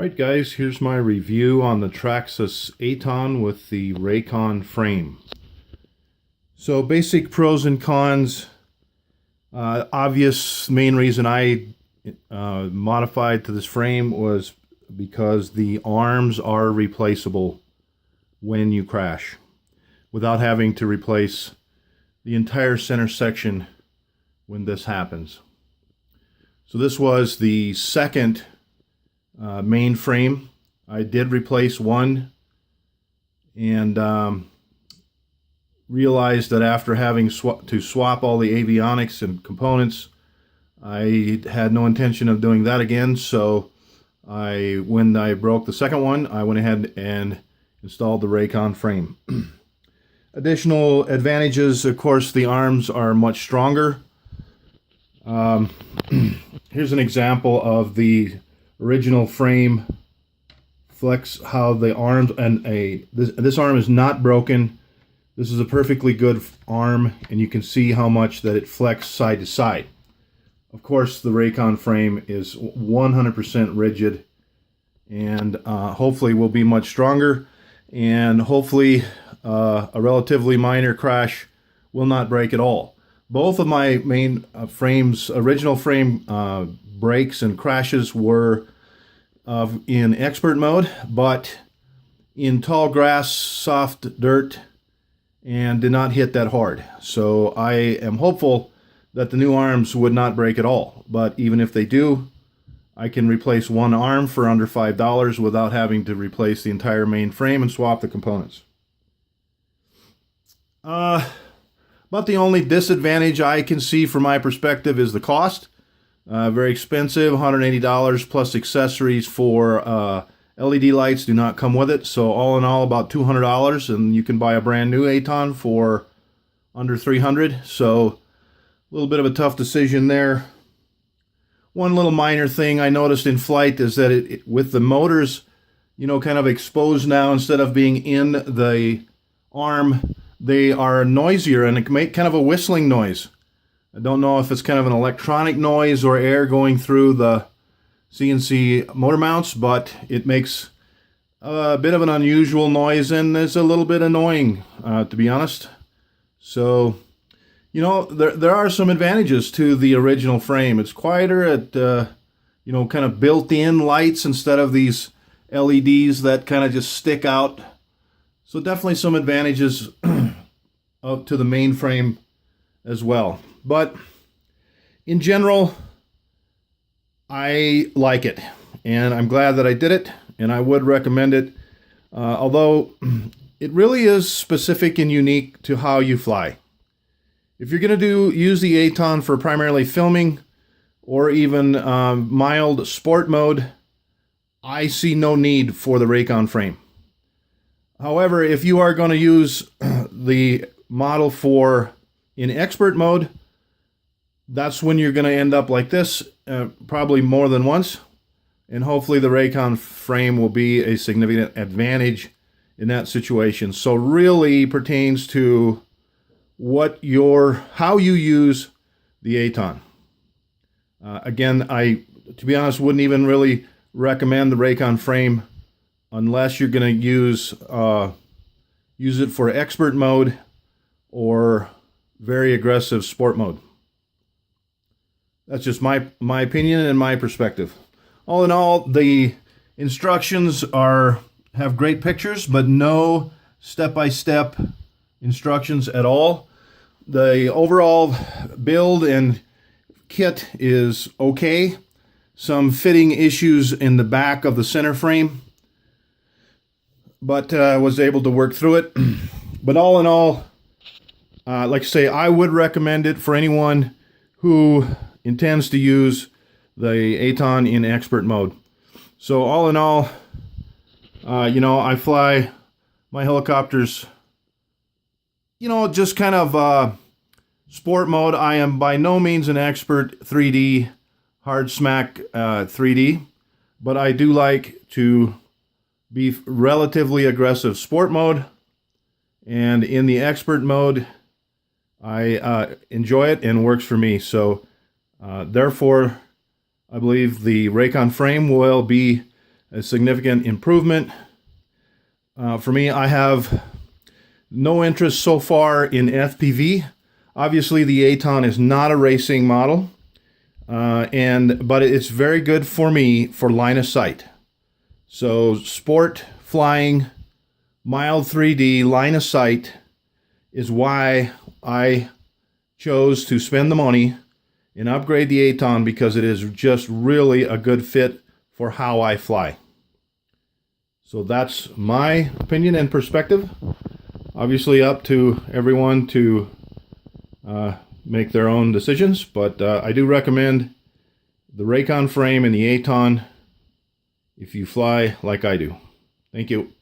Alright guys, here's my review on the Traxxas Aton with the Rakon frame. So basic pros and cons. Obvious main reason I modified to this frame was because the arms are replaceable when you crash without having to replace the entire center section when this happens. So this was the second main frame. I did replace one and realized that after having to swap all the avionics and components, I had no intention of doing that again. So when I broke the second one, I went ahead and installed the Rakon frame. Additional advantages, of course, the arms are much stronger. Here's an example of the original frame flex, how the arms and this arm is not broken. This is a perfectly good arm, and you can see how much that it flexed side to side. Of course, the Rakon frame is 100% rigid, and hopefully will be much stronger, and hopefully a relatively minor crash will not break at all. Both of my main original frame breaks and crashes were in expert mode, but in tall grass, soft dirt, and did not hit that hard. So I am hopeful that the new arms would not break at all. But even if they do, I can replace one arm for under $5 without having to replace the entire main frame and swap the components. But the only disadvantage I can see from my perspective is the cost. Very expensive, $180 plus accessories for LED lights do not come with it. So all in all, about $200, and you can buy a brand new Aton for under $300. So a little bit of a tough decision there. One little minor thing I noticed in flight is that with the motors, kind of exposed now instead of being in the arm, they are noisier and it can make kind of a whistling noise. I don't know if it's kind of an electronic noise or air going through the CNC motor mounts, but it makes a bit of an unusual noise and it's a little bit annoying, to be honest. So, there are some advantages to the original frame. It's quieter, kind of built-in lights instead of these LEDs that kind of just stick out. So definitely some advantages to the main frame as well. But in general, I like it, and I'm glad that I did it, and I would recommend it, although it really is specific and unique to how you fly. If you're going to use the Aton for primarily filming or even mild sport mode, I see no need for the Rakon frame. However, if you are going to use the model in expert mode, that's when you're going to end up like this, probably more than once, and hopefully the Rakon frame will be a significant advantage in that situation. So really pertains to how you use the Aton. Again, to be honest, wouldn't even really recommend the Rakon frame unless you're going to use it for expert mode or very aggressive sport mode. That's just my opinion and my perspective. All in all, the instructions have great pictures, but no step-by-step instructions at all. The overall build and kit is okay. Some fitting issues in the back of the center frame, but was able to work through it. But all in all, like I say, I would recommend it for anyone who intends to use the Aton in expert mode. So all in all, I fly my helicopters, just kind of sport mode. I am by no means an expert 3D, hard smack 3D, but I do like to be relatively aggressive sport mode, and in the expert mode, I enjoy it and works for me. So therefore, I believe the Rakon frame will be a significant improvement. For me, I have no interest so far in FPV. Obviously, the Aton is not a racing model, but it's very good for me for line of sight. So sport, flying, mild 3D, line of sight is why I chose to spend the money and upgrade the Aton, because it is just really a good fit for how I fly. So that's my opinion and perspective. Obviously up to everyone to make their own decisions, but I do recommend the Rakon frame and the Aton if you fly like I do. Thank you.